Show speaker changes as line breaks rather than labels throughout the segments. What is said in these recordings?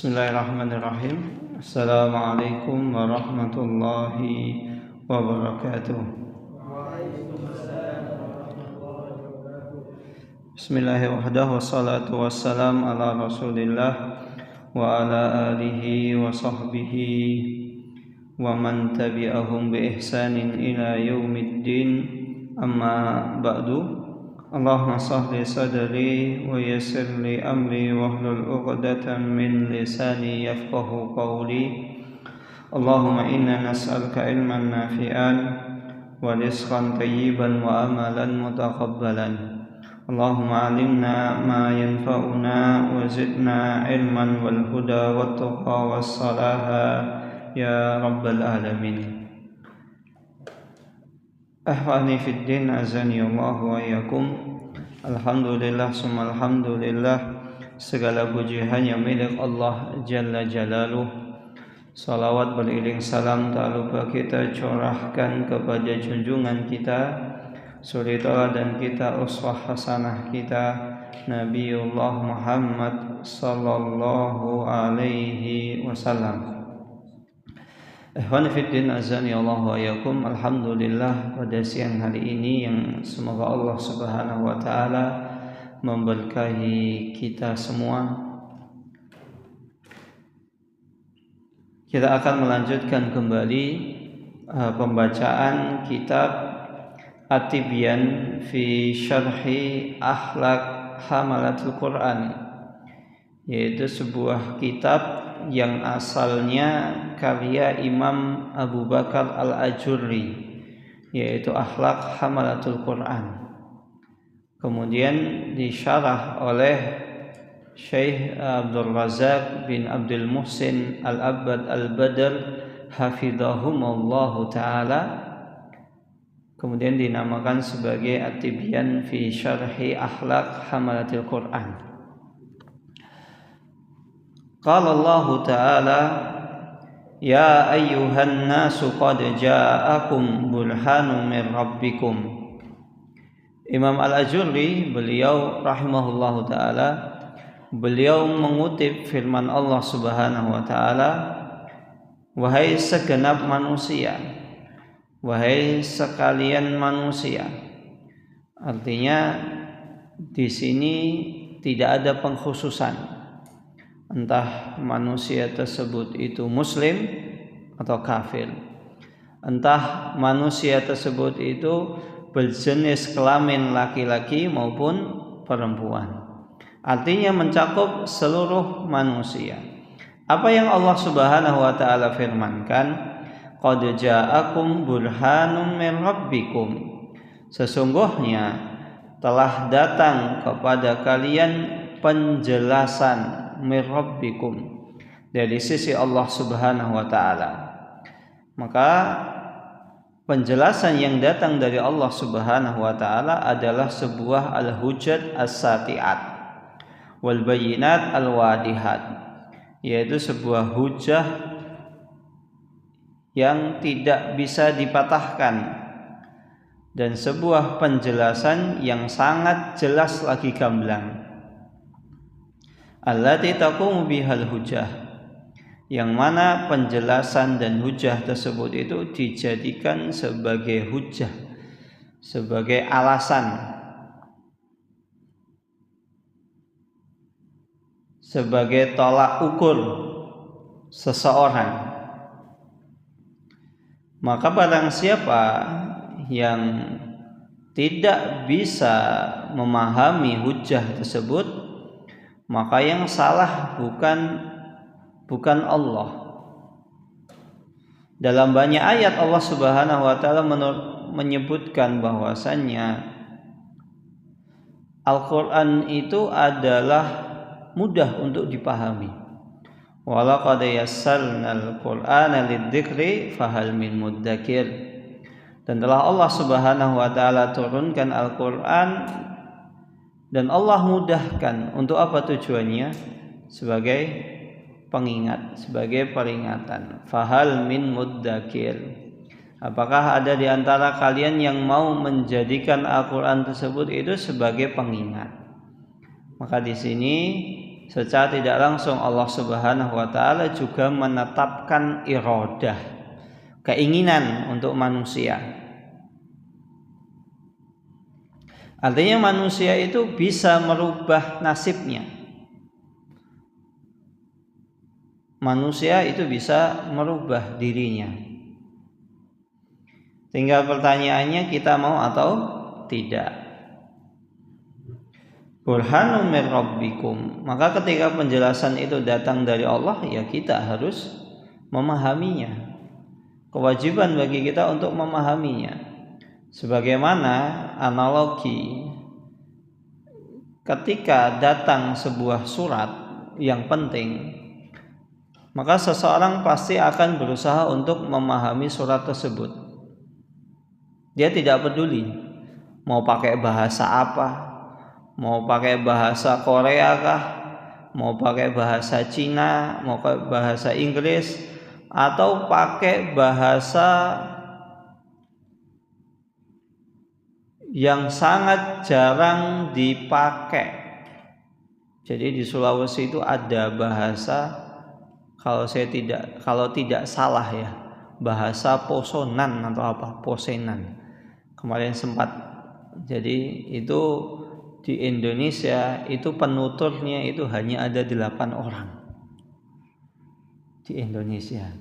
Bismillahirrahmanirrahim. Assalamualaikum warahmatullahi wabarakatuh. Bismillahirrahmanirrahim. Wassalatu wassalam ala Rasulillah wa ala alihi wa sahbihi wa man tabi'ahum bi ihsanin ila yaumiddin. Amma ba'du. Allahumma sahli sadri wa yassir li amri wahlul 'uqdatam min lisani yafqahu qawli. Allahumma inna nas'aluka ilman nafi'an wa rizqan thayyiban wa amalan mutaqabbalan. Allahumma 'allimna ma yanfa'una wa zidna ilman wal huda wat tuqa was salaha ya rabbal alamin. Ahwani fid din, azani Allah wa iyyakum. Alhamdulillah summa alhamdulillah, segala puji hanya milik Allah Jalla Jalaluh. Salawat beriring salam tak lupa kita curahkan kepada junjungan kita, suri teladan kita, uswah hasanah kita, Nabiullah Muhammad sallallahu alaihi wasallam. Ikhwan fiddin, azani Allah wa iyyakum. Alhamdulillah, pada siang hari ini yang semoga Allah Subhanahu wa taala memberkahi kita semua, kita akan melanjutkan kembali pembacaan kitab At-Tibyan fi Syarhi Akhlaq Hamalatul Quran, yaitu sebuah kitab yang asalnya karya Imam Abu Bakar Al-Ajurri, yaitu Akhlaq Hamalatul Quran. Kemudian disyarah oleh Syekh Abdul Razak bin Abdul Muhsin Al-Abbad Al-Badr hafidhahumullahu ta'ala, kemudian dinamakan sebagai At-Tibyan fi Syarhi Akhlaq Hamalatul Quran. Qala Allah Ta'ala, ya ayyuhan nasu qad ja'akum burhanun min rabbikum. Imam Al-Ajurri, beliau rahimahullahu ta'ala, beliau mengutip firman Allah Subhanahu wa ta'ala, wahai segenap manusia, wahai sekalian manusia. Artinya di sini tidak ada pengkhususan, entah manusia tersebut itu muslim atau kafir, entah manusia tersebut itu berjenis kelamin laki-laki maupun perempuan. Artinya mencakup seluruh manusia. Apa yang Allah Subhanahu wa taala firmankan, qad ja'akum burhanun min rabbikum, sesungguhnya telah datang kepada kalian penjelasan min rabbikum, dari sisi Allah Subhanahu wa taala. Maka penjelasan yang datang dari Allah Subhanahu wa taala adalah sebuah al-hujjat as-sati'at wal bayyinat al-wadihat, yaitu sebuah hujjah yang tidak bisa dipatahkan dan sebuah penjelasan yang sangat jelas lagi gamblang. Allati taqumu bihal hujjah, yang mana penjelasan dan hujjah tersebut itu dijadikan sebagai hujjah, sebagai alasan, sebagai tolak ukur seseorang. Maka barang siapa yang tidak bisa memahami hujjah tersebut, maka yang salah bukan Allah. Dalam banyak ayat Allah Subhanahu wa taala menyebutkan bahwasannya Al-Qur'an itu adalah mudah untuk dipahami. Wa laqad yassarnal Qur'ana lidzikri fahal min muddakir. Dan telah Allah Subhanahu wa taala turunkan Al-Qur'an dan Allah mudahkan untuk apa tujuannya? Sebagai pengingat, sebagai peringatan. Fahal min muddakir. Apakah ada di antara kalian yang mau menjadikan Al-Qur'an tersebut itu sebagai pengingat? Maka di sini secara tidak langsung Allah Subhanahu wa taala juga menetapkan iradah, keinginan untuk manusia. Artinya manusia itu bisa merubah nasibnya. Manusia itu bisa merubah dirinya. Tinggal pertanyaannya kita mau atau tidak. Burhanun min rabbikum. Maka ketika penjelasan itu datang dari Allah, ya kita harus memahaminya. Kewajiban bagi kita untuk memahaminya. Sebagaimana analogi ketika datang sebuah surat yang penting, maka seseorang pasti akan berusaha untuk memahami surat tersebut. Dia tidak peduli mau pakai bahasa apa, mau pakai bahasa Korea kah, mau pakai bahasa Cina, mau pakai bahasa Inggris, atau pakai bahasa yang sangat jarang dipakai. Jadi di Sulawesi itu ada bahasa, kalau tidak salah ya, bahasa Posonan atau apa, Posenan. Kemarin sempat. Jadi itu di Indonesia itu penuturnya itu hanya ada 8 orang di Indonesia.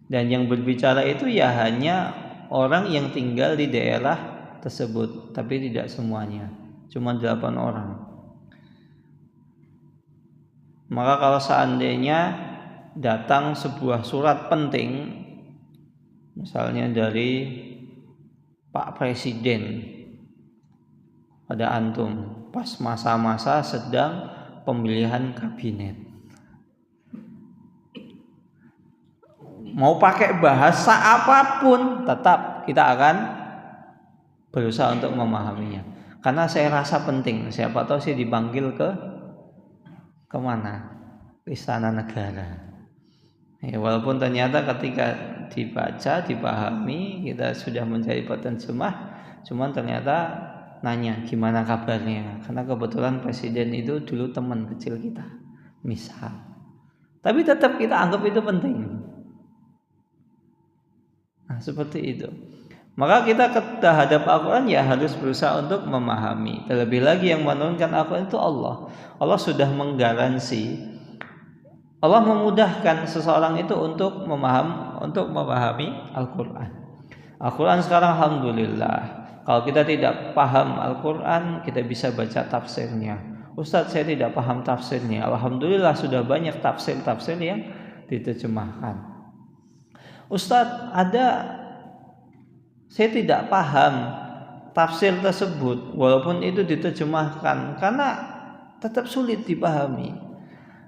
Dan yang berbicara itu ya hanya orang yang tinggal di daerah tersebut, tapi tidak semuanya, cuma 8 orang. Maka kalau seandainya datang sebuah surat penting, misalnya dari Pak Presiden pada antum pas masa-masa sedang pemilihan kabinet, mau pakai bahasa apapun tetap kita akan berusaha untuk memahaminya, karena saya rasa penting. Siapa tahu sih dipanggil kemana? Istana Negara. Ya, walaupun ternyata ketika dibaca, dipahami, kita sudah menjadi penerjemah, cuman ternyata nanya gimana kabarnya, karena kebetulan presiden itu dulu teman kecil kita, misal. Tapi tetap kita anggap itu penting. Nah, seperti itu. Maka kita terhadap Al-Quran ya harus berusaha untuk memahami. Terlebih lagi yang menurunkan Al-Quran itu Allah. Allah sudah menggaransi, Allah memudahkan seseorang itu untuk memahami Al-Quran. Al-Quran sekarang alhamdulillah, kalau kita tidak paham Al-Quran, kita bisa baca tafsirnya. Ustadz, saya tidak paham tafsirnya. Alhamdulillah sudah banyak tafsir-tafsir yang diterjemahkan. Ustadz, saya tidak paham tafsir tersebut, walaupun itu diterjemahkan, karena tetap sulit dipahami.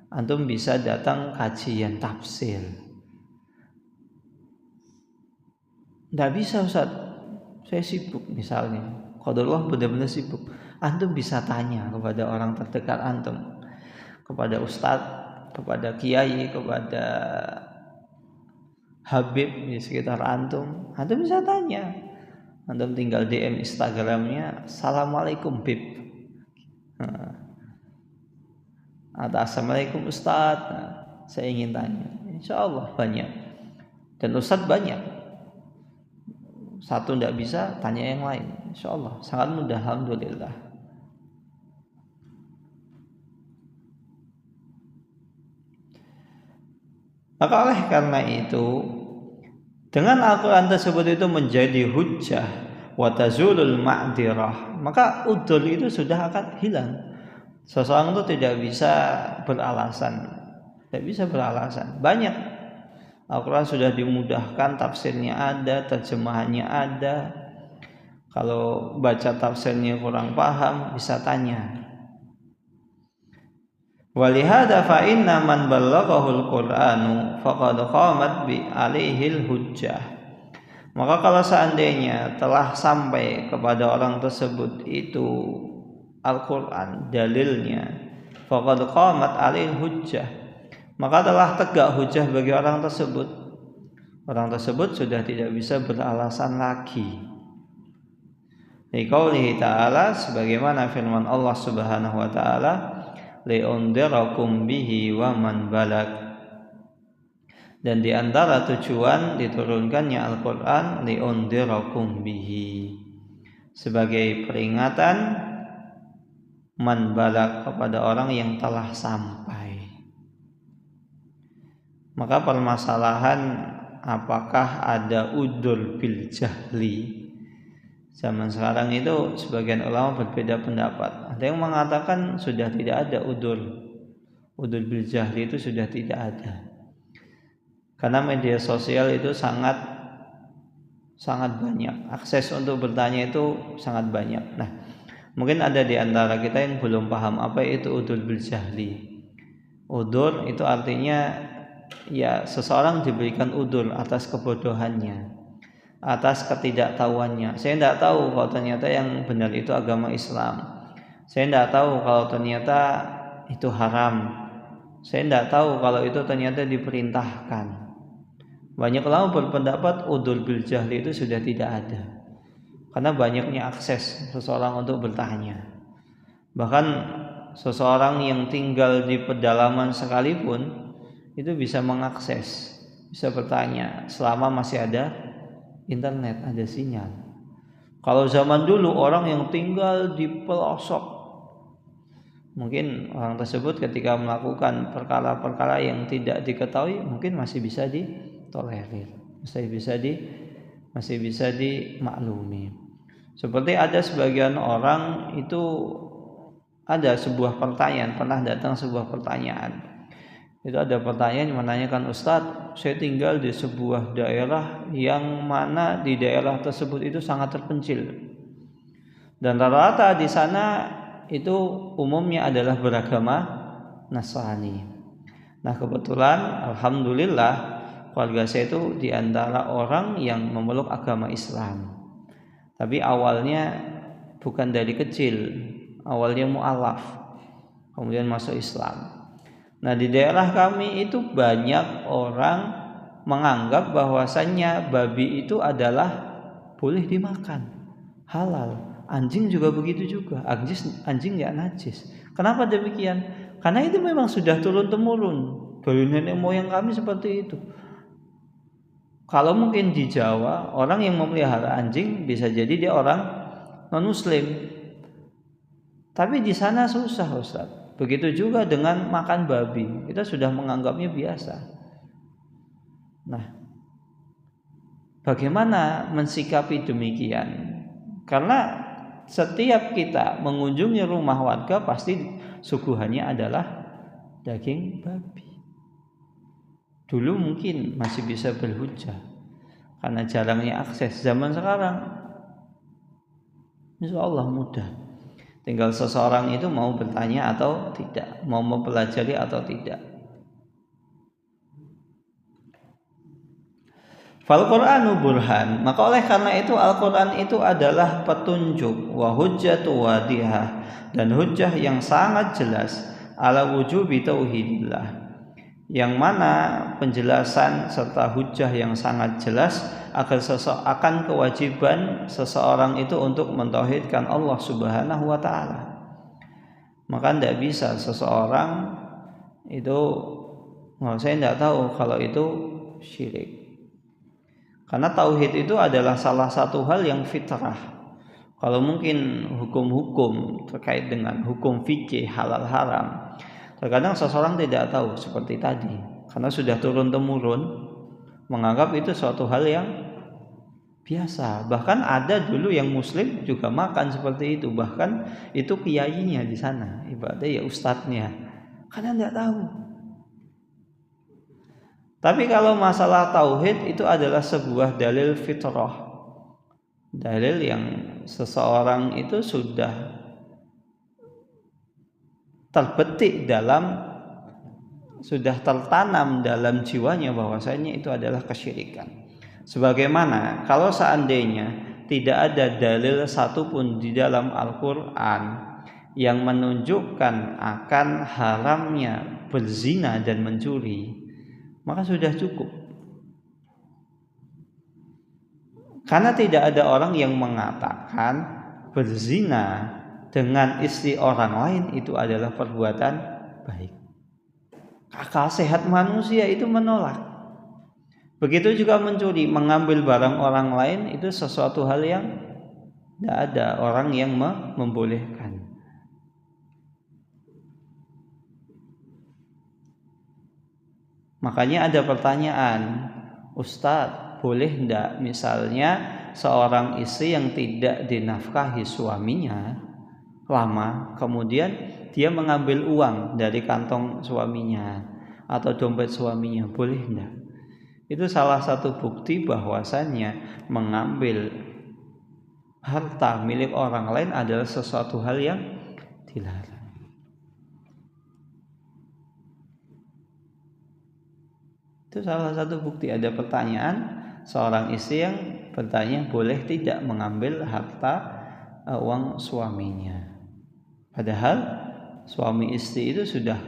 Antum bisa datang kajian tafsir. Tidak bisa Ustaz, saya sibuk misalnya. Qadarullah benar-benar sibuk. Antum bisa tanya kepada orang terdekat antum, kepada ustadz, kepada kiai, kepada habib di sekitar antum. Antum bisa tanya. Antum tinggal DM Instagramnya, Assalamualaikum Bib. Atau Assalamualaikum Ustaz, saya ingin tanya. Insya Allah banyak. Dan Ustaz banyak. Satu tidak bisa, tanya yang lain. Insya Allah sangat mudah, alhamdulillah. Maka oleh karena itu, dengan Al-Quran tersebut itu menjadi hujjah wa tazulul ma'dirah, maka udzur itu sudah akan hilang. Seseorang itu tidak bisa beralasan. Banyak Al-Quran sudah dimudahkan, tafsirnya ada, terjemahannya ada. Kalau baca tafsirnya kurang paham, bisa tanya. Walihada fa inna man ballaghahul Qur'anu faqad qamat bi alaihil hujjah. Maka kalau seandainya telah sampai kepada orang tersebut itu Al-Quran dalilnya, faqad qamat alaihil hujjah, maka telah tegak hujjah bagi orang tersebut. Orang tersebut sudah tidak bisa beralasan lagi. Liqaulihi ta'ala, sebagaimana firman Allah Subhanahu wa ta'ala, li'undhirakum bihi wa man balag. Dan di antara tujuan diturunkannya Al-Qur'an li'undhirakum bihi, sebagai peringatan man balag, kepada orang yang telah sampai. Maka permasalahan apakah ada udzur bil jahli, zaman sekarang itu sebagian ulama berbeda pendapat. Ada yang mengatakan sudah tidak ada udzur bil jahli, itu sudah tidak ada, karena media sosial itu sangat banyak, akses untuk bertanya itu sangat banyak. Nah, mungkin ada di antara kita yang belum paham apa itu udzur bil jahli. Udzur itu artinya ya seseorang diberikan udzur atas kebodohannya, atas ketidaktahuannya. Saya tidak tahu kalau ternyata yang benar itu agama Islam. Saya tidak tahu kalau ternyata itu haram. Saya tidak tahu kalau itu ternyata diperintahkan. Banyak ulama berpendapat udzur bil jahli itu sudah tidak ada, karena banyaknya akses seseorang untuk bertanya. Bahkan seseorang yang tinggal di pedalaman sekalipun itu bisa mengakses, bisa bertanya selama masih ada internet, ada sinyal. Kalau zaman dulu orang yang tinggal di pelosok, mungkin orang tersebut ketika melakukan perkara-perkara yang tidak diketahui mungkin masih bisa ditolerir, masih bisa dimaklumi. Seperti ada sebagian orang itu ada sebuah pertanyaan, pernah datang sebuah pertanyaan. Itu ada pertanyaan yang menanyakan, Ustadz, saya tinggal di sebuah daerah yang mana di daerah tersebut itu sangat terpencil, dan rata-rata di sana itu umumnya adalah beragama Nasrani. Nah, kebetulan alhamdulillah keluarga saya itu di antara orang yang memeluk agama Islam. Tapi awalnya bukan dari kecil, awalnya mu'alaf, kemudian masuk Islam. Nah, di daerah kami itu banyak orang menganggap bahwasannya babi itu adalah boleh dimakan, halal. Anjing juga begitu juga, anjing nggak najis. Kenapa demikian? Karena itu memang sudah turun-temurun dari nenek moyang kami seperti itu. Kalau mungkin di Jawa orang yang memelihara anjing bisa jadi dia orang non-muslim, tapi di sana susah, Ustaz. Begitu juga dengan makan babi, kita sudah menganggapnya biasa. Nah, bagaimana mensikapi demikian? Karena setiap kita mengunjungi rumah warga pasti suguhannya adalah daging babi. Dulu mungkin masih bisa berhujah karena jarangnya akses. Zaman sekarang insya Allah mudah. Tinggal seseorang itu mau bertanya atau tidak, mau mempelajari atau tidak. Fal Qur'anu burhan, maka oleh karena itu Al-Qur'an itu adalah petunjuk, wa hujjatu wadihah, dan hujjah yang sangat jelas ala wujubi tauhidillah, yang mana penjelasan serta hujjah yang sangat jelas akan kewajiban seseorang itu untuk mentauhidkan Allah Subhanahu wa taala. Maka tidak bisa seseorang itu, saya tidak tahu kalau itu syirik. Karena tauhid itu adalah salah satu hal yang fitrah. Kalau mungkin hukum-hukum terkait dengan hukum fikih halal haram, terkadang seseorang tidak tahu seperti tadi, karena sudah turun-temurun menganggap itu suatu hal yang biasa. Bahkan ada dulu yang muslim juga makan seperti itu, bahkan itu kiainya di sana, ibaratnya ya ustadznya, karena tidak tahu. Tapi kalau masalah tauhid itu adalah sebuah dalil fitrah, dalil yang seseorang itu sudah terbetik sudah tertanam dalam jiwanya bahwasanya itu adalah kesyirikan. Sebagaimana kalau seandainya tidak ada dalil satupun di dalam Al-Quran yang menunjukkan akan haramnya berzina dan mencuri, maka sudah cukup. Karena tidak ada orang yang mengatakan berzina dengan istri orang lain itu adalah perbuatan baik. Akal sehat manusia itu menolak. Begitu juga mencuri, mengambil barang orang lain itu sesuatu hal yang tidak ada orang yang membolehkan. Makanya ada pertanyaan, Ustadz, boleh tidak misalnya seorang istri yang tidak dinafkahi suaminya lama, kemudian dia mengambil uang dari kantong suaminya atau dompet suaminya, boleh tidak? Itu salah satu bukti bahwasannya mengambil harta milik orang lain adalah sesuatu hal yang dilarang. Itu salah satu bukti. Ada pertanyaan, seorang istri yang bertanya boleh tidak mengambil harta uang suaminya. Padahal suami istri itu sudah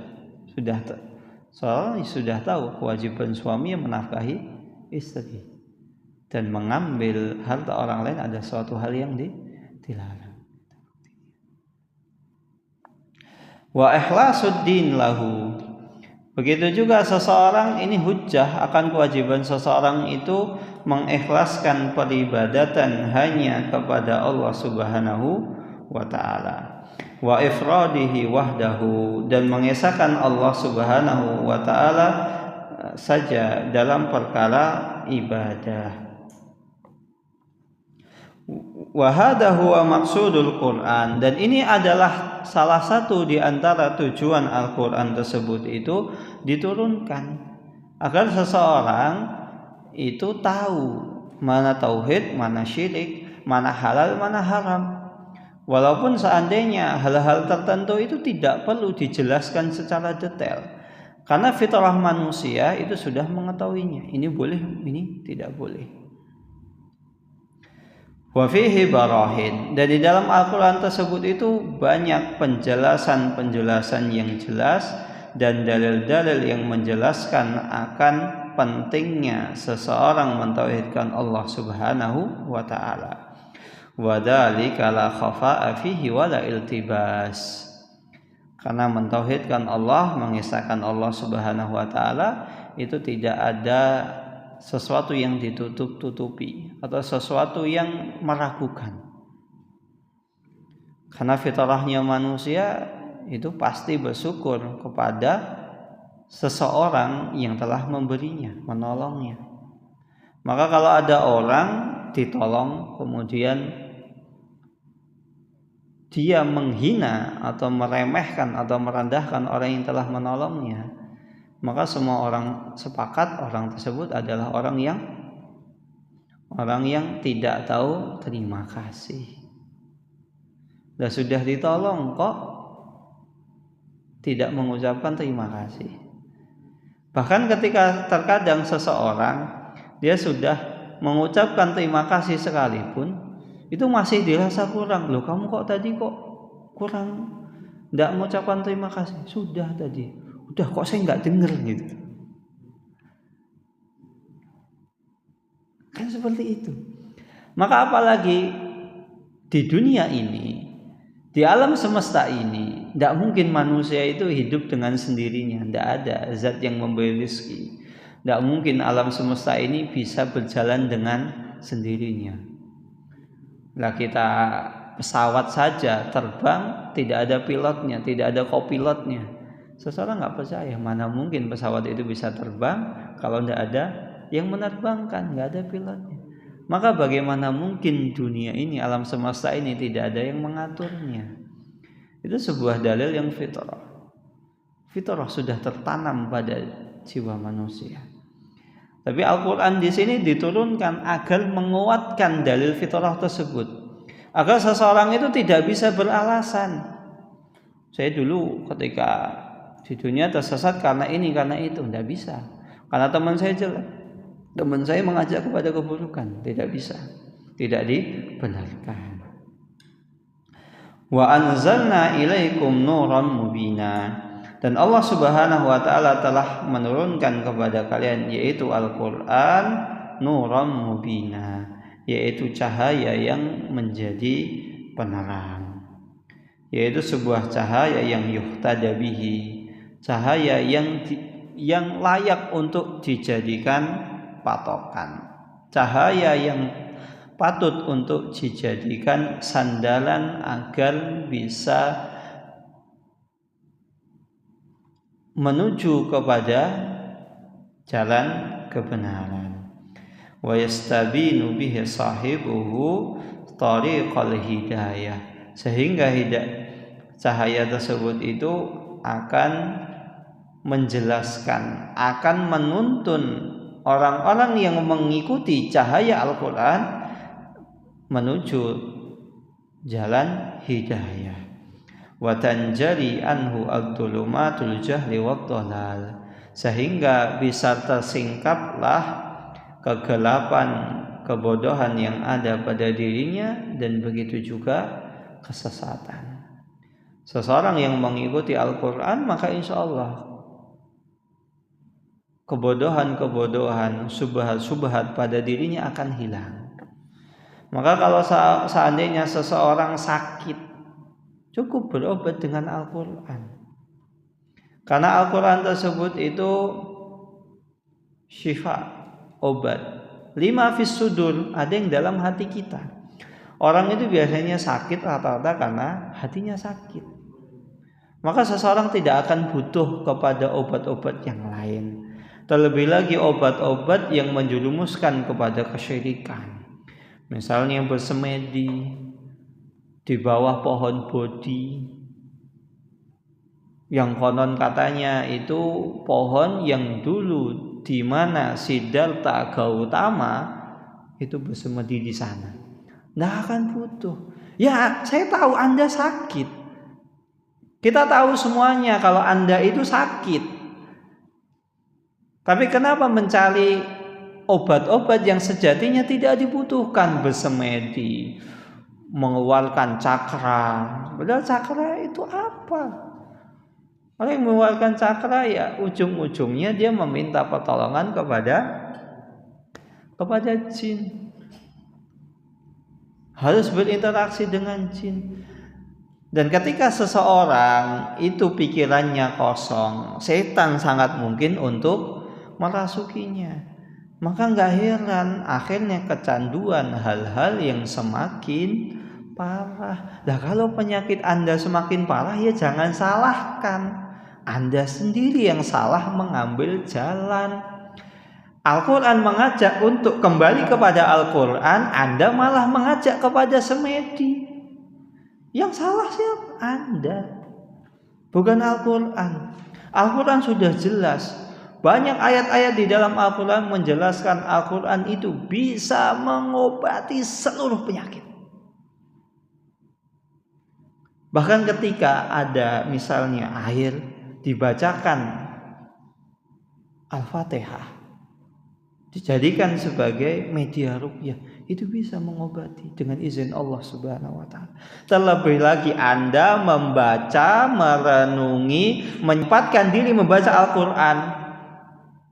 tahu kewajiban suami yang menafkahi istri, dan mengambil harta orang lain ada suatu hal yang dilarang. Wa ikhlasuddin lahu. Begitu juga seseorang ini hujjah akan kewajiban seseorang itu mengikhlaskan peribadatan hanya kepada Allah Subhanahu wa taala. Wa ifradihi wahdahu, dan mengesahkan Allah Subhanahu wa taala saja dalam perkara ibadah. Wa hadha huwa maqsudul Quran, dan ini adalah salah satu di antara tujuan Al-Quran tersebut itu diturunkan agar seseorang itu tahu mana tauhid, mana syirik, mana halal, mana haram. Walaupun seandainya hal-hal tertentu itu tidak perlu dijelaskan secara detail, karena fitrah manusia itu sudah mengetahuinya. Ini boleh, ini tidak boleh. Wa fihi barahin, dan di dalam Al-Quran tersebut itu banyak penjelasan-penjelasan yang jelas dan dalil-dalil yang menjelaskan akan pentingnya seseorang mentauhidkan Allah Subhanahu wa ta'ala. Wa dzalika la khafa'a fihi wa la iltibas. Karena mentauhidkan Allah, mengesahkan Allah Subhanahu wa taala itu tidak ada sesuatu yang ditutup-tutupi atau sesuatu yang meragukan. Karena fitrahnya manusia itu pasti bersyukur kepada seseorang yang telah memberinya, menolongnya. Maka kalau ada orang ditolong kemudian dia menghina atau meremehkan atau merendahkan orang yang telah menolongnya, maka semua orang sepakat orang tersebut adalah orang yang tidak tahu terima kasih. Dan sudah ditolong kok tidak mengucapkan terima kasih. Bahkan ketika terkadang seseorang dia sudah mengucapkan terima kasih sekalipun, itu masih dirasa kurang. Loh, kamu kok tadi kok kurang, tidak mengucapkan terima kasih. Sudah tadi, udah kok saya nggak dengar gitu. Kan seperti itu. Maka apalagi di dunia ini, di alam semesta ini, tidak mungkin manusia itu hidup dengan sendirinya. Tidak ada zat yang memberi rezeki. Tidak mungkin alam semesta ini bisa berjalan dengan sendirinya. Lah kita pesawat saja terbang tidak ada pilotnya, tidak ada kopilotnya. Seseorang nggak percaya, mana mungkin pesawat itu bisa terbang kalau tidak ada yang menerbangkan, nggak ada pilotnya. Maka bagaimana mungkin dunia ini, alam semesta ini tidak ada yang mengaturnya? Itu sebuah dalil yang fitrah. Fitrah sudah tertanam pada jiwa manusia. Tapi Al-Quran di sini diturunkan agar menguatkan dalil fitrah tersebut, agar seseorang itu tidak bisa beralasan. Saya dulu ketika di dunia tersesat karena ini, karena itu, tidak bisa. Karena teman saya jelek, teman saya mengajak kepada keburukan, tidak bisa, tidak dibenarkan. Wa anzalna ilaikum nuran mubina, dan Allah Subhanahu wa taala telah menurunkan kepada kalian yaitu Al-Qur'an nuran mubina, yaitu cahaya yang menjadi penerang, yaitu sebuah cahaya yang yuhtada bihi, cahaya yang layak untuk dijadikan patokan, cahaya yang patut untuk dijadikan sandalan agar bisa menuju kepada jalan kebenaran. Wa yastabinu bihi sahibuhu tariqal hidayah, sehingga cahaya tersebut itu akan menjelaskan, akan menuntun orang-orang yang mengikuti cahaya Al-Quran menuju jalan hidayah. Wa tanjali anhu ad-dhulumatul jahli wad-dhalal, sehingga bisa tersingkaplah kegelapan, kebodohan yang ada pada dirinya, dan begitu juga kesesatan. Seseorang yang mengikuti Al-Quran, maka insya Allah kebodohan-kebodohan, subhat-subhat pada dirinya akan hilang. Maka kalau seandainya seseorang sakit, cukup berobat dengan Al-Quran, karena Al-Quran tersebut itu syifa, obat. Lima fis sudur, ada yang dalam hati kita. Orang itu biasanya sakit rata-rata karena hatinya sakit. Maka seseorang tidak akan butuh kepada obat-obat yang lain, terlebih lagi obat-obat yang menjerumuskan kepada kesyirikan. Misalnya bersemedi di bawah pohon bodhi, yang konon katanya itu pohon yang dulu di mana Siddhartha Gautama itu bersemedi di sana. Nggak akan butuh. Ya, saya tahu Anda sakit. Kita tahu semuanya kalau Anda itu sakit. Tapi kenapa mencari obat-obat yang sejatinya tidak dibutuhkan? Bersemedi, mengeluarkan cakra. Padahal cakra itu apa? Orang yang mengeluarkan cakra ya ujung-ujungnya dia meminta pertolongan kepada jin. Harus berinteraksi dengan jin. Dan ketika seseorang itu pikirannya kosong, setan sangat mungkin untuk merasukinya. Maka gak heran akhirnya kecanduan hal-hal yang semakin parah. Nah, kalau penyakit Anda semakin parah, ya jangan salahkan Anda sendiri yang salah mengambil jalan. Al-Quran mengajak untuk kembali kepada Al-Quran, Anda malah mengajak kepada semedi. Yang salah siapa? Anda, bukan Al-Quran. Al-Quran sudah jelas. Banyak ayat-ayat di dalam Al-Quran menjelaskan Al-Quran itu bisa mengobati seluruh penyakit. Bahkan ketika ada misalnya air, dibacakan Al-Fatihah, dijadikan sebagai media ruqyah, itu bisa mengobati dengan izin Allah Subhanahu wa taala. Terlebih lagi Anda membaca, merenungi, menyempatkan diri membaca Al-Quran,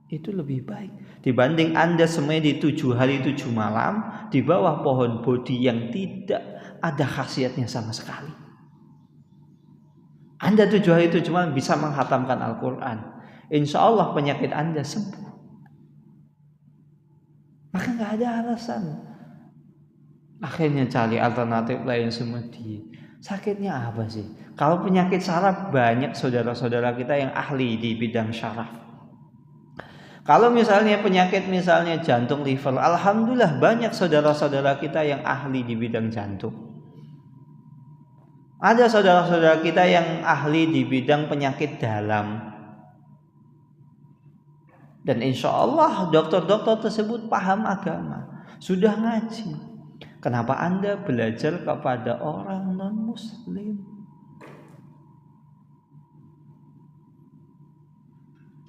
itu lebih baik dibanding Anda semedi 7 hari 7 malam di bawah pohon bodhi yang tidak ada khasiatnya sama sekali. Anda 7 hari 7 malam bisa menghatamkan Al-Quran, insya Allah penyakit Anda sembuh. Maka gak ada alasan akhirnya cari alternatif lain semedi. Sakitnya apa sih? Kalau penyakit saraf, banyak saudara-saudara kita yang ahli di bidang syaraf. Kalau misalnya penyakit misalnya jantung, liver, alhamdulillah banyak saudara-saudara kita yang ahli di bidang jantung. Ada saudara-saudara kita yang ahli di bidang penyakit dalam. Dan insya Allah dokter-dokter tersebut paham agama, sudah ngaji. Kenapa Anda belajar kepada orang non-muslim?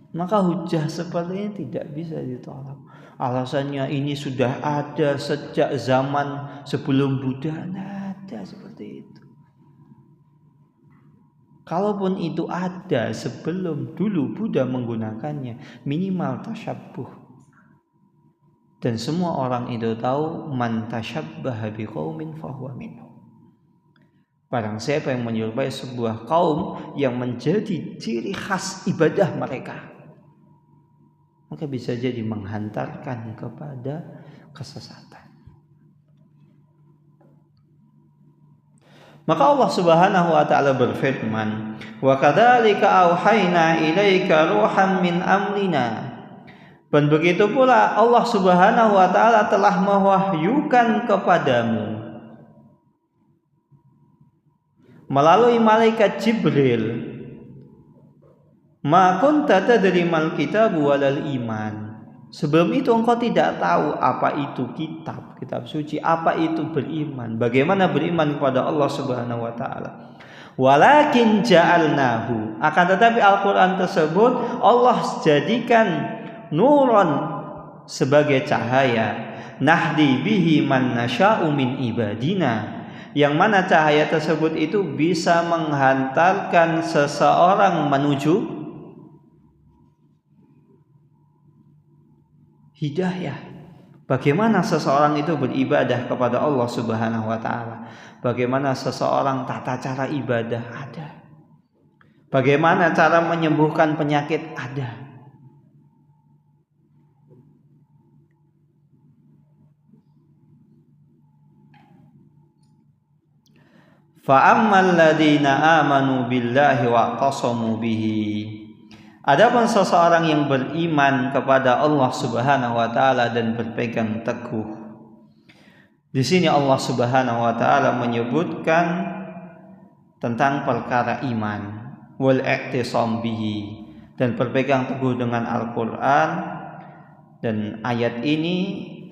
Maka hujah seperti ini tidak bisa ditolak. Alasannya ini sudah ada sejak zaman sebelum Buddha. Nah, ada seperti itu. Kalaupun itu ada sebelum dulu Buddha menggunakannya, minimal tasyabbuh. Dan semua orang itu tahu man tasyabbaha biqaumin fahuwa minhum. Barang siapa yang menyerupai sebuah kaum yang menjadi ciri khas ibadah mereka, maka bisa jadi menghantarkan kepada kesesatan. Maka Allah Subhanahu wa taala berfirman, "Wa kadzalika auhayna ilaika ruham min amrina." Dan begitu pula Allah Subhanahu wa taala telah mewahyukan kepadamu melalui malaikat Jibril, ma kunta tadri mal kitab walal iman. Sebelum itu engkau tidak tahu apa itu kitab suci, apa itu beriman, bagaimana beriman kepada Allah Subhanahu wa taala. Walakin ja'alnahu, akan tetapi Al-Qur'an tersebut Allah jadikan nuron, sebagai cahaya, nahdi bihi man nasya'u min ibadina, yang mana cahaya tersebut itu bisa menghantarkan seseorang menuju hidayah. Bagaimana seseorang itu beribadah kepada Allah Subhanahu wa taala, bagaimana seseorang tata cara ibadah ada, bagaimana cara menyembuhkan penyakit ada. Fa'ammal ladzina amanu billahi wa'tasamu bihi. Adapun seseorang yang beriman kepada Allah Subhanahu wa taala dan berpegang teguh. Di sini Allah Subhanahu wa taala menyebutkan tentang perkara iman, wal i'tisam bihi, dan berpegang teguh dengan Al-Qur'an. Dan ayat ini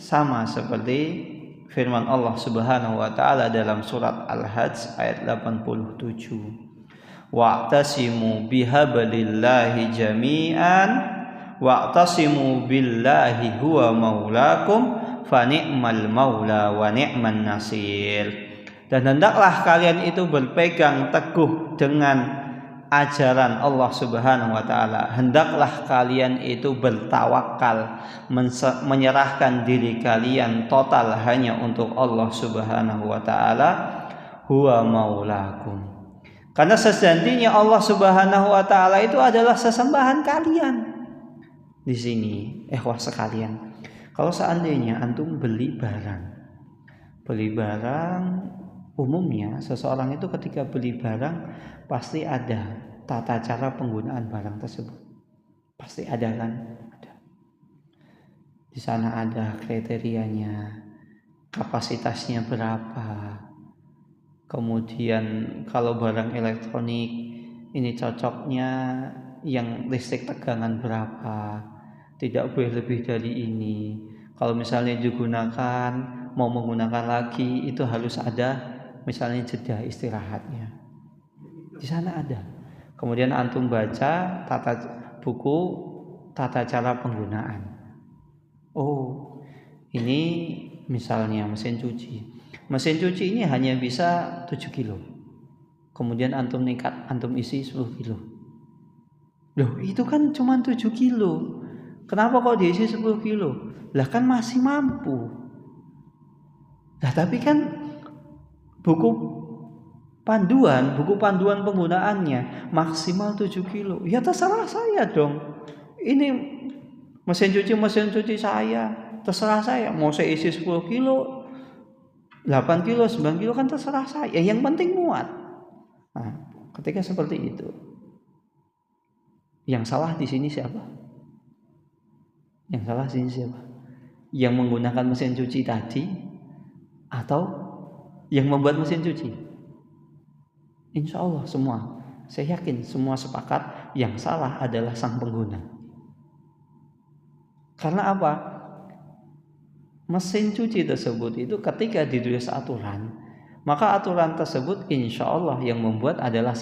sama seperti firman Allah Subhanahu wa taala dalam surat Al-Hajj ayat 87. Wa'tasimu bihablillahi jami'an wa'tasimu billahi huwa maulakum fa ni'mal maula wa ni'man nasir. Dan hendaklah kalian itu berpegang teguh dengan ajaran Allah Subhanahu wa taala. Hendaklah kalian itu bertawakal, menyerahkan diri kalian total hanya untuk Allah Subhanahu wa taala. Huwa maulakum. Karena sesungguhnya Allah Subhanahu wa taala itu adalah sesembahan kalian. Di sini, ikhwah sekalian, kalau seandainya antum beli barang umumnya seseorang itu ketika beli barang pasti ada tata cara penggunaan barang tersebut. Pasti ada kan? Ada. Di sana ada kriterianya, kapasitasnya berapa. Kemudian kalau barang elektronik ini cocoknya yang listrik tegangan berapa, tidak boleh lebih dari ini. Kalau misalnya digunakan, mau menggunakan lagi, itu harus ada misalnya jeda istirahatnya. Di sana ada. Kemudian antum baca buku tata cara penggunaan. Oh, ini misalnya mesin cuci. Mesin cuci ini hanya bisa 7 kilo. Kemudian antum isi 10 kilo. Loh, itu kan cuma 7 kilo. Kenapa kok diisi 10 kilo? Lah kan masih mampu. Lah tapi kan buku panduan penggunaannya maksimal 7 kilo. Ya terserah saya dong. Ini mesin cuci saya. Terserah saya. Mau saya isi 10 kilo, 8 kilo, 9 kilo kan terserah saya. Yang penting muat. Nah, ketika seperti itu, yang salah di sini siapa? Yang salah di sini siapa? Yang menggunakan mesin cuci tadi atau yang membuat mesin cuci? Insya Allah semua, saya yakin semua sepakat yang salah adalah sang pengguna. Karena apa? Mesin cuci tersebut itu ketika ditulis aturan, maka aturan tersebut insya Allah yang membuat adalah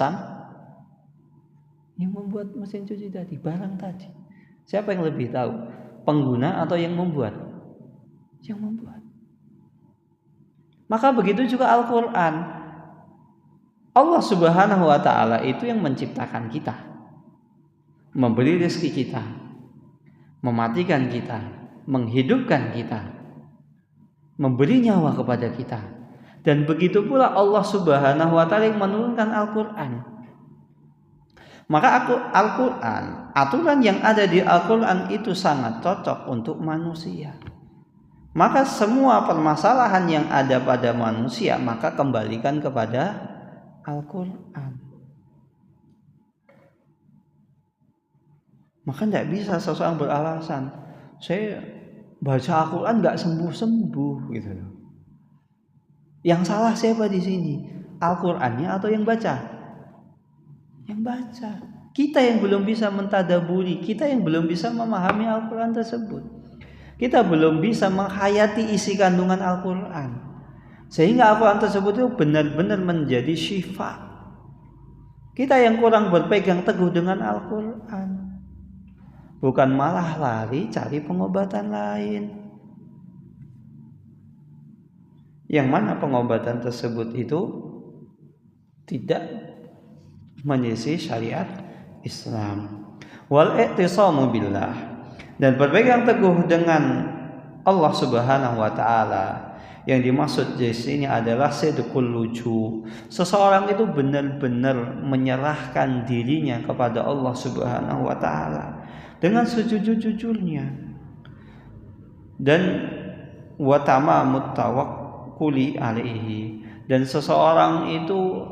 yang membuat mesin cuci tadi, barang tadi. Siapa yang lebih tahu? Pengguna atau yang membuat? Yang membuat. Maka begitu juga Al-Quran. Allah Subhanahu wa ta'ala itu yang menciptakan kita, memberi rezeki kita, mematikan kita, menghidupkan kita, memberi nyawa kepada kita. Dan begitu pula Allah Subhanahu wa taala yang menurunkan Al-Qur'an. Maka Al-Qur'an, aturan yang ada di Al-Qur'an itu sangat cocok untuk manusia. Maka semua permasalahan yang ada pada manusia maka kembalikan kepada Al-Qur'an. Maka tidak bisa seseorang beralasan, saya baca Al-Qur'an nggak sembuh-sembuh gitu loh. Yang salah siapa di sini? Al-Qur'annya atau yang baca? Yang baca. Kita yang belum bisa mentadaburi, kita yang belum bisa memahami Al-Qur'an tersebut. Kita belum bisa menghayati isi kandungan Al-Qur'an. Sehingga Al-Qur'an tersebut itu benar-benar menjadi syifa. Kita yang kurang berpegang teguh dengan Al-Qur'an. Bukan malah lari cari pengobatan lain. Yang mana pengobatan tersebut itu tidak menyelisih syariat Islam. Wal i'tisamu billah, dan berpegang teguh dengan Allah Subhanahu wa taala. Yang dimaksud di sini adalah sidqul luju. Seseorang itu benar-benar menyerahkan dirinya kepada Allah Subhanahu wa taala dengan sejujur-jujurnya. Dan wa tamamut tawakkuli alaihi, dan seseorang itu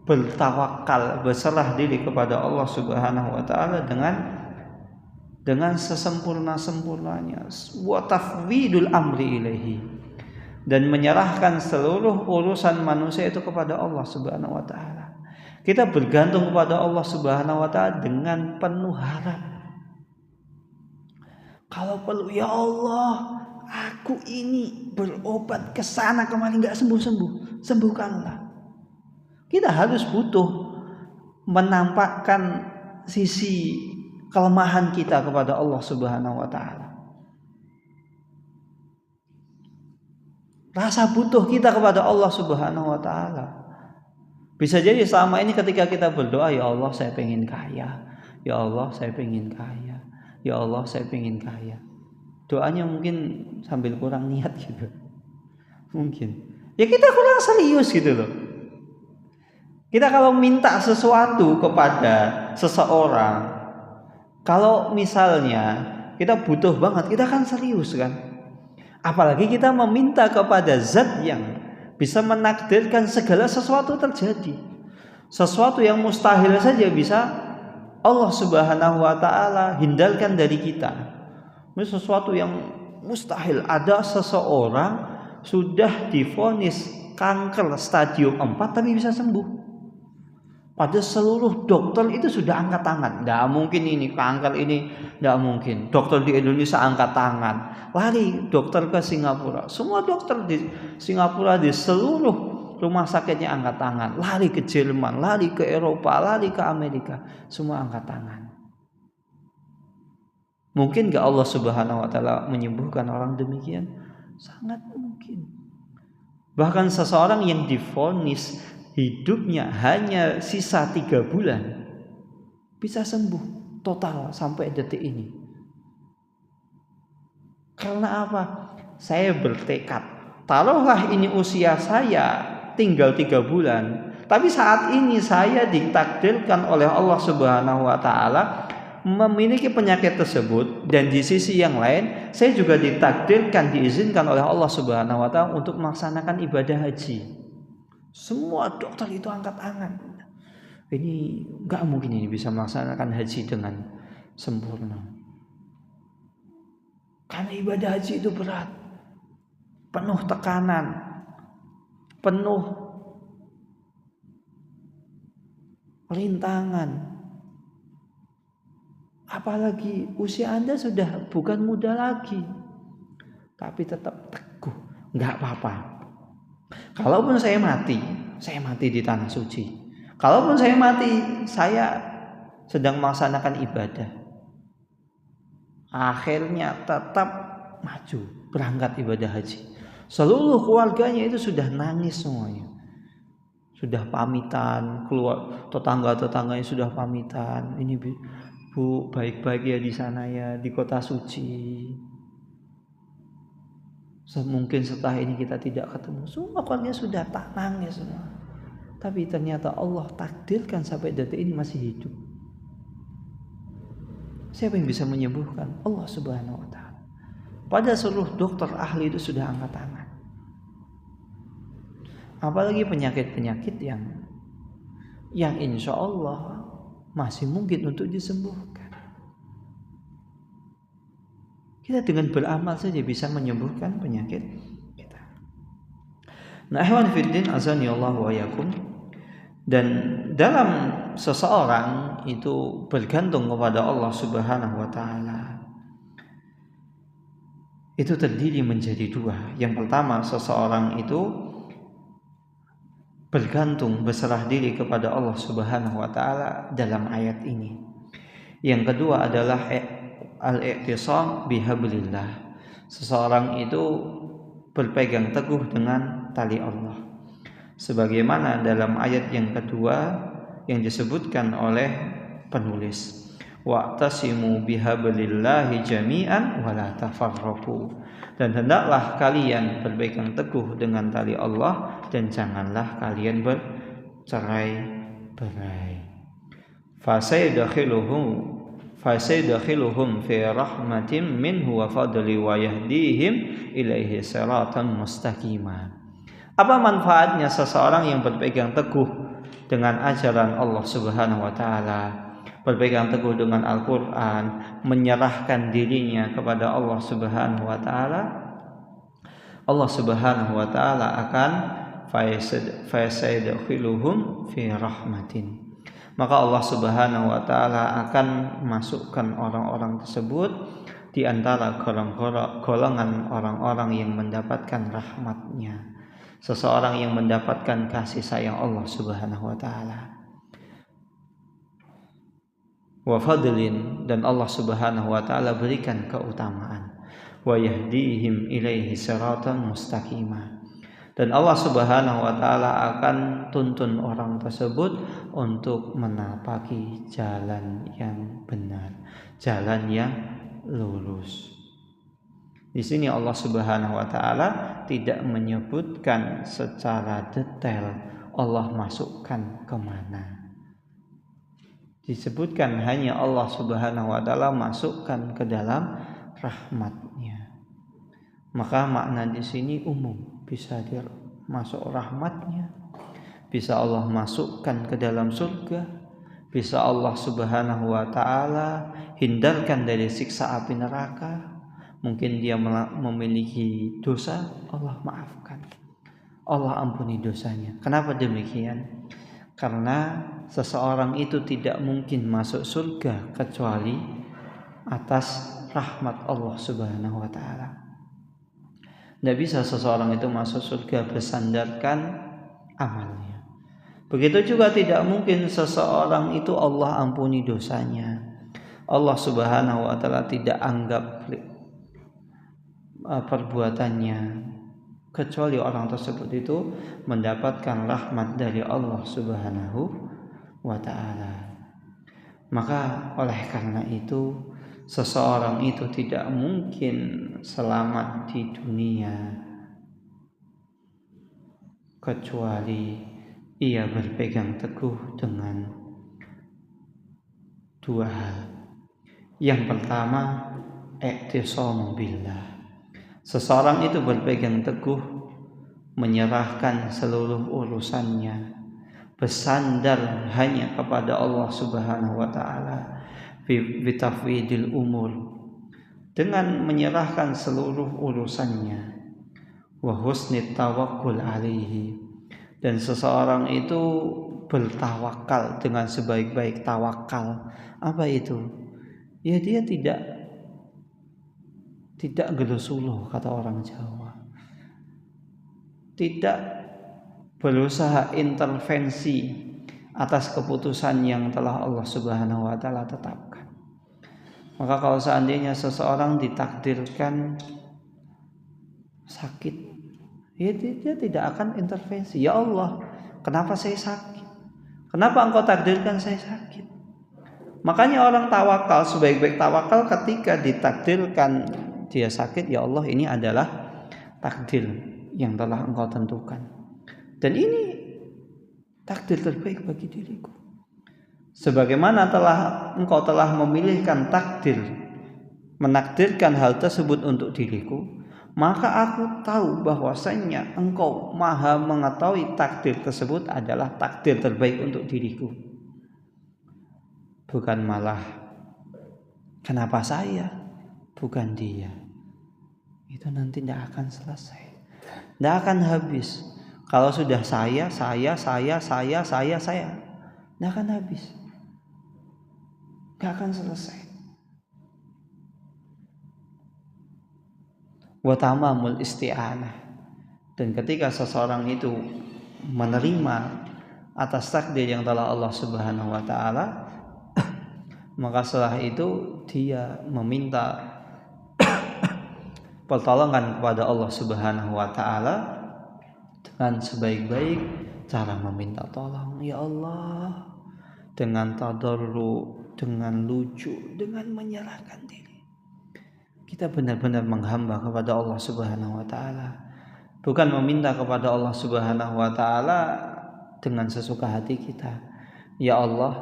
bertawakal, berserah diri kepada Allah Subhanahu wa taala dengan sesempurna-sempurnanya. Wa tafwidul amri ilaihi, dan menyerahkan seluruh urusan manusia itu kepada Allah Subhanahu wa taala. Kita bergantung kepada Allah Subhanahu wa taala dengan penuh harap. Kalau perlu, ya Allah, aku ini berobat ke sana kemari enggak sembuh-sembuh, sembuhkanlah. Kita harus butuh menampakkan sisi kelemahan kita kepada Allah Subhanahu wa taala. Rasa butuh kita kepada Allah Subhanahu wa taala. Bisa jadi selama ini ketika kita berdoa, ya Allah saya pengen kaya, ya Allah saya pengen kaya, ya Allah saya pengen kaya. Doanya mungkin sambil kurang niat gitu. Mungkin. Ya kita kurang serius gitu loh. Kita kalau minta sesuatu kepada seseorang, kalau misalnya kita butuh banget, kita kan serius kan. Apalagi kita meminta kepada zat yang bisa menakdirkan segala sesuatu terjadi. Sesuatu yang mustahil saja bisa Allah Subhanahu wa taala hindarkan dari kita. Ini sesuatu yang mustahil. Ada seseorang sudah divonis kanker stadium 4 tapi bisa sembuh. Pada seluruh dokter itu sudah angkat tangan. Tidak mungkin ini kanker ini, tidak mungkin. Dokter di Indonesia angkat tangan. Lari dokter ke Singapura. Semua dokter di Singapura di seluruh rumah sakitnya angkat tangan. Lari ke Jerman, lari ke Eropa, lari ke Amerika. Semua angkat tangan. Mungkin gak Allah Subhanahu wa taala menyembuhkan orang demikian? Sangat mungkin. Bahkan seseorang yang divonis hidupnya hanya sisa 3 bulan bisa sembuh total sampai detik ini. Karena apa? Saya bertekad, taruhlah ini usia saya tinggal 3 bulan, tapi saat ini saya ditakdirkan oleh Allah Subhanahu wa taala memiliki penyakit tersebut, dan di sisi yang lain saya juga ditakdirkan, diizinkan oleh Allah Subhanahu wa taala untuk melaksanakan ibadah haji. Semua dokter itu angkat tangan. Ini gak mungkin ini bisa melaksanakan haji dengan sempurna. Karena ibadah haji itu berat, penuh tekanan, penuh rintangan. Apalagi usia Anda sudah bukan muda lagi, tapi tetap teguh, gak apa-apa. Kalaupun saya mati di tanah suci. Kalaupun saya mati, saya sedang melaksanakan ibadah. Akhirnya tetap maju, berangkat ibadah haji. Seluruh keluarganya itu sudah nangis semuanya. Sudah pamitan, keluar tetangga-tetangganya sudah pamitan. Ini Bu, baik-baik ya di sana ya, di kota suci.
Mungkin setelah ini kita tidak ketemu, semua keluarga sudah tak nangis semua. Tapi ternyata Allah takdirkan sampai detik ini masih hidup. Siapa yang bisa menyembuhkan? Allah Subhanahu wa taala. Pada seluruh dokter ahli itu sudah angkat tangan. Apalagi penyakit-penyakit yang insya Allah masih mungkin untuk disembuhkan. Kita dengan beramal saja bisa menyembuhkan penyakit kita. Nah, ikhwan fiddin azani Allah wa yakum. Dan dalam seseorang itu bergantung kepada Allah Subhanahu wa taala, itu terdiri menjadi dua. Yang pertama, seseorang itu bergantung, berserah diri kepada Allah Subhanahu wa taala dalam ayat ini. Yang kedua adalah al-i'tisam bihablillah. Seseorang itu berpegang teguh dengan tali Allah. Sebagaimana dalam ayat yang kedua yang disebutkan oleh penulis, wa'tasimu bihablillahi jami'an wa la tafarraqu. Dan hendaklah kalian berpegang teguh dengan tali Allah dan janganlah kalian bercerai-berai. Fasaydakhiluhum fi rahmatin minhu wa fadli wa yahdihim ilaihi siratan mustaqima. Apa manfaatnya seseorang yang berpegang teguh dengan ajaran Allah Subhanahu wa taala, berpegang teguh dengan Al-Qur'an, menyerahkan dirinya kepada Allah Subhanahu wa taala? Allah Subhanahu wa taala akan fasaydakhiluhum fi rahmatin. Maka Allah Subhanahu wa taala akan masukkan orang-orang tersebut di antara golongan orang-orang yang mendapatkan rahmat-Nya. Seseorang yang mendapatkan kasih sayang Allah Subhanahu wa taala. Wa fadlin, dan Allah Subhanahu wa taala berikan keutamaan. Wa yahdihim ilaihi siratan mustaqima. Dan Allah Subhanahu wa taala akan tuntun orang tersebut untuk menapaki jalan yang benar, jalan yang lurus. Di sini Allah Subhanahu wa taala tidak menyebutkan secara detail Allah masukkan kemana. Disebutkan hanya Allah Subhanahu wa taala masukkan ke dalam rahmat-Nya. Maka makna di sini umum, bisa dia masuk rahmat-Nya, bisa Allah masukkan ke dalam surga, bisa Allah Subhanahu wa taala hindarkan dari siksa api neraka. Mungkin dia memiliki dosa, Allah maafkan, Allah ampuni dosanya. Kenapa demikian? Karena seseorang itu tidak mungkin masuk surga kecuali atas rahmat Allah Subhanahu wa taala. Tidak bisa seseorang itu masuk surga bersandarkan amalnya. Begitu juga tidak mungkin seseorang itu Allah ampuni dosanya. Allah Subhanahu wa taala tidak anggap perbuatannya, kecuali orang tersebut itu mendapatkan rahmat dari Allah Subhanahu wa taala. Maka oleh karena itu seseorang itu tidak mungkin selamat di dunia kecuali ia berpegang teguh dengan dua hal. Yang pertama, i'tisamu billah. Seseorang itu berpegang teguh, menyerahkan seluruh urusannya, bersandar hanya kepada Allah Subhanahu wa taala, bitafwidil umur, dengan menyerahkan seluruh urusannya, wa husnit tawakkul alaihi, dan seseorang itu bertawakal dengan sebaik-baik tawakal. Apa itu? Ya, dia tidak gelusuluh, kata orang Jawa. Tidak berusaha intervensi atas keputusan yang telah Allah Subhanahu wa taala tetapkan. Maka kalau seandainya seseorang ditakdirkan sakit, ya dia tidak akan intervensi. Ya Allah, kenapa saya sakit? Kenapa Engkau takdirkan saya sakit? Makanya orang tawakal, sebaik-baik tawakal ketika ditakdirkan dia sakit, ya Allah, ini adalah takdir yang telah engkau tentukan. Dan ini takdir terbaik bagi diriku. Sebagaimana engkau telah memilihkan takdir, menakdirkan hal tersebut untuk diriku, maka aku tahu bahwasanya engkau maha mengetahui takdir tersebut adalah takdir terbaik untuk diriku. Bukan malah kenapa saya, bukan dia. Itu nanti tidak akan selesai, tidak akan habis. Kalau sudah saya, tidak akan habis, tidak akan selesai. Wa tamamul isti'anah. Dan ketika seseorang itu menerima atas takdir yang telah Allah Subhanahu wa taala, maka setelah itu dia meminta pertolongan kepada Allah Subhanahu wa taala dengan sebaik-baik cara meminta tolong. Ya Allah, dengan tadarru, dengan lucu, dengan menyerahkan diri. Kita benar-benar menghamba kepada Allah Subhanahu wa taala. Bukan meminta kepada Allah Subhanahu wa taala dengan sesuka hati kita. Ya Allah,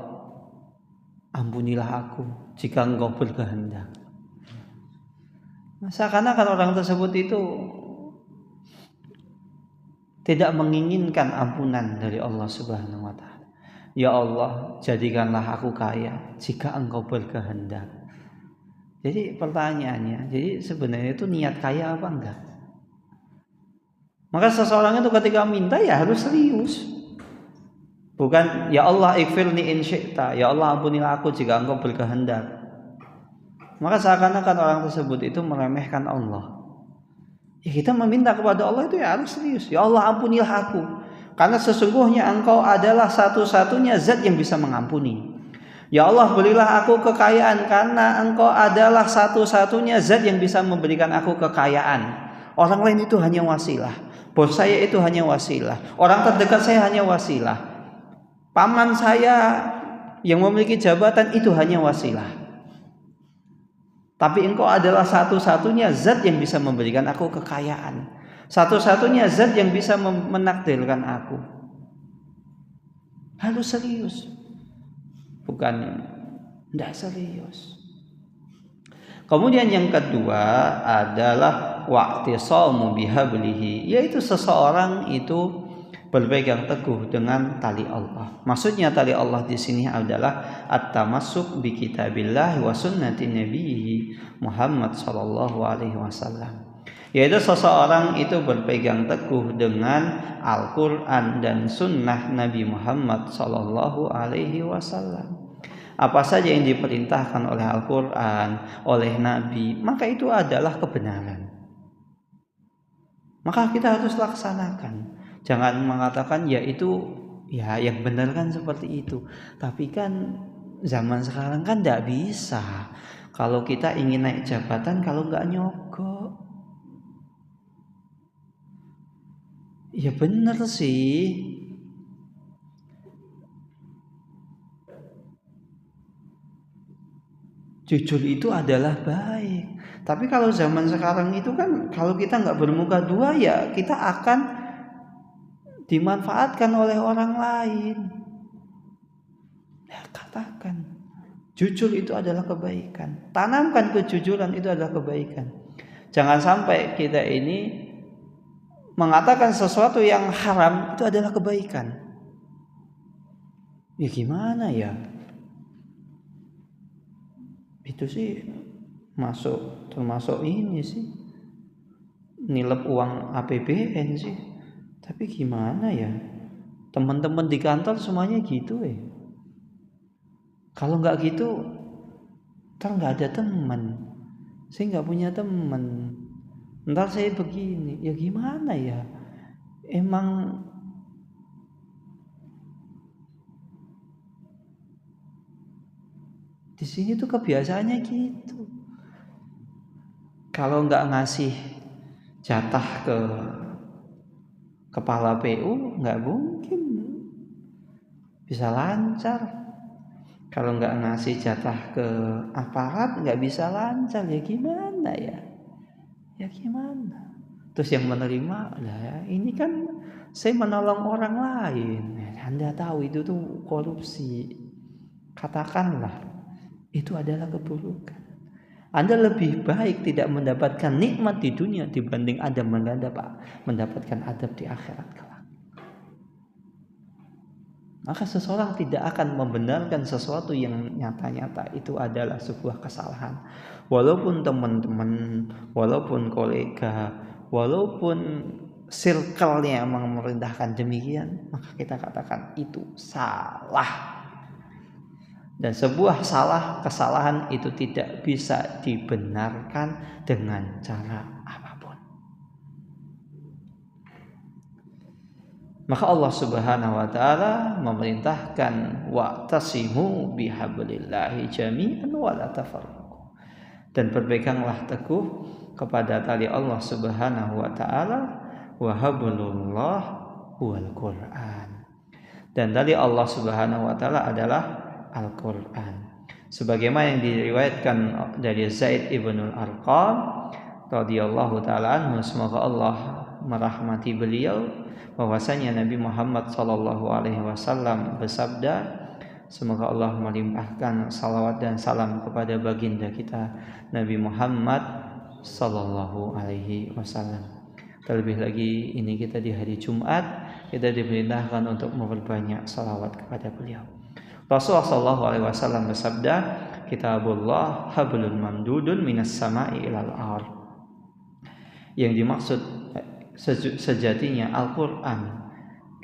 ampunilah aku jika Engkau berkehendak. Seakan-akan orang tersebut itu tidak menginginkan ampunan dari Allah Subhanahu wa taala. Ya Allah, jadikanlah aku kaya jika Engkau berkehendak. Jadi pertanyaannya, jadi sebenarnya itu niat kaya apa enggak? Maka seseorang itu ketika minta ya harus serius. Bukan ya Allah ikfirni in syi'ta, ya Allah ampunilah aku jika Engkau berkehendak. Maka seakan-akan orang tersebut itu meremehkan Allah. Ya kita meminta kepada Allah itu ya harus serius. Ya Allah ampunilah aku, karena sesungguhnya Engkau adalah satu-satunya zat yang bisa mengampuni. Ya Allah, berilah aku kekayaan karena Engkau adalah satu-satunya zat yang bisa memberikan aku kekayaan. Orang lain itu hanya wasilah. Bos saya itu hanya wasilah. Orang terdekat saya hanya wasilah. Paman saya yang memiliki jabatan itu hanya wasilah. Tapi Engkau adalah satu-satunya zat yang bisa memberikan aku kekayaan. Satu-satunya zat yang bisa menakdirkan aku. Harus serius. Bukan tidak serius. Kemudian yang kedua adalah wa'tisamu bihablihi, yaitu seseorang itu berpegang teguh dengan tali Allah. Maksudnya tali Allah di sini adalah at-tamassuk bi kitabillah wa sunnati nabiyhi Muhammad sallallahu alaihi wasallam. Yaitu seseorang itu berpegang teguh dengan Al-Quran dan Sunnah Nabi Muhammad Sallallahu Alaihi Wasallam. Apa saja yang diperintahkan oleh Al-Quran, oleh Nabi, maka itu adalah kebenaran. Maka kita harus laksanakan. Jangan mengatakan ya itu ya yang benar kan seperti itu. Tapi kan zaman sekarang kan tidak bisa. Kalau kita ingin naik jabatan, kalau nggak nyogok. Ya benar sih. Jujur itu adalah baik. Tapi kalau zaman sekarang itu kan kalau kita nggak bermuka dua ya kita akan dimanfaatkan oleh orang lain. Ya katakan. Jujur itu adalah kebaikan. Tanamkan kejujuran itu adalah kebaikan. Jangan sampai kita ini mengatakan sesuatu yang haram itu adalah kebaikan. Ya gimana ya? Itu sih termasuk ini sih. Nilep uang APBN sih. Tapi gimana ya? Teman-teman di kantor semuanya gitu ya. Kalau nggak gitu, ntar nggak ada teman. Saya nggak punya teman. Ntar saya begini, ya gimana ya? Emang di sini tuh kebiasaannya gitu. Kalau nggak ngasih jatah ke kepala PU, nggak mungkin bisa lancar. Kalau nggak ngasih jatah ke aparat, nggak bisa lancar. Ya gimana ya? Ya gimana? Terus yang menerima, lah ini kan saya menolong orang lain. Anda tahu itu tuh korupsi. Katakanlah itu adalah keburukan. Anda lebih baik tidak mendapatkan nikmat di dunia dibanding Anda mendapatkan adab di akhirat kelak. Maka seseorang tidak akan membenarkan sesuatu yang nyata-nyata itu adalah sebuah kesalahan. Walaupun teman-teman, walaupun kolega, walaupun circle-nya memang merendahkan demikian, maka kita katakan itu salah. Dan sebuah kesalahan itu tidak bisa dibenarkan dengan cara apapun. Maka Allah Subhanahu wa taala memerintahkan wa'tasimu bihablillahi jami'an wa la tafarraqu. Dan berpeganglah teguh kepada tali Allah Subhanahu wa taala, wa hablullah huwal Qur'an. Dan tali Allah Subhanahu wa taala adalah Al-Quran. Sebagaimana yang diriwayatkan dari Zaid ibn al-Arqam radhiyallahu taala anhu, semoga Allah merahmati beliau, bahwasanya Nabi Muhammad sallallahu alaihi wasallam bersabda, semoga Allah melimpahkan salawat dan salam kepada baginda kita Nabi Muhammad sallallahu alaihi wasallam. Terlebih lagi ini kita di hari Jumat, kita diperintahkan untuk memperbanyak salawat kepada beliau. Rasulullah sallallahu alaihi wasallam bersabda, kitabullah hablum mamdudun minas sama'i ilal ard. Yang dimaksud sejatinya Al-Qur'an,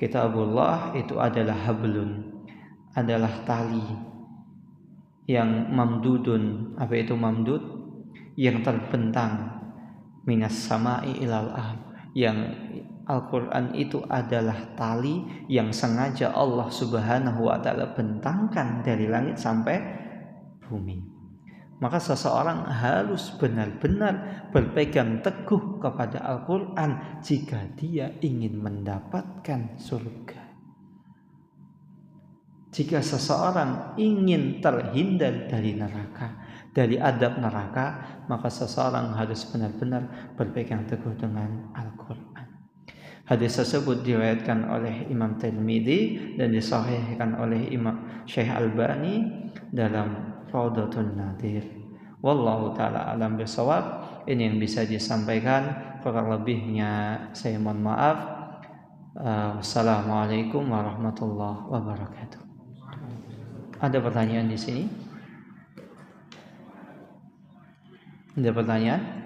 kitabullah itu adalah hablun, adalah tali yang mamdudun. Apa itu mamdud? Yang terbentang, minas sama'i ilal ard. Yang Al-Quran itu adalah tali yang sengaja Allah Subhanahu wa ta'ala bentangkan dari langit sampai bumi. Maka seseorang harus benar-benar berpegang teguh kepada Al-Quran jika dia ingin mendapatkan surga. Jika seseorang ingin terhindar dari neraka, dari adab neraka, maka seseorang harus benar-benar berpegang teguh dengan Al-Quran. Hadis tersebut diriwayatkan oleh Imam Tirmidzi dan disahihkan oleh Imam Syekh Albani dalam Raudhatun Nadir. Wallahu taala alam bisawab. Ini yang bisa disampaikan, kurang lebihnya saya mohon maaf. Wassalamualaikum warahmatullahi wabarakatuh. Ada pertanyaan di sini? Ada pertanyaan?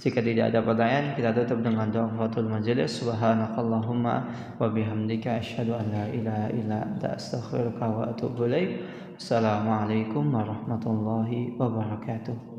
Jika tidak ada pertanyaan, kita tutup dengan doa kafatul majelis. Subhanakallahumma wa bihamdika asyhadu an la ilaha illa anta astaghfiruka wa atubu ilaik. Assalamualaikum warahmatullahi wabarakatuh.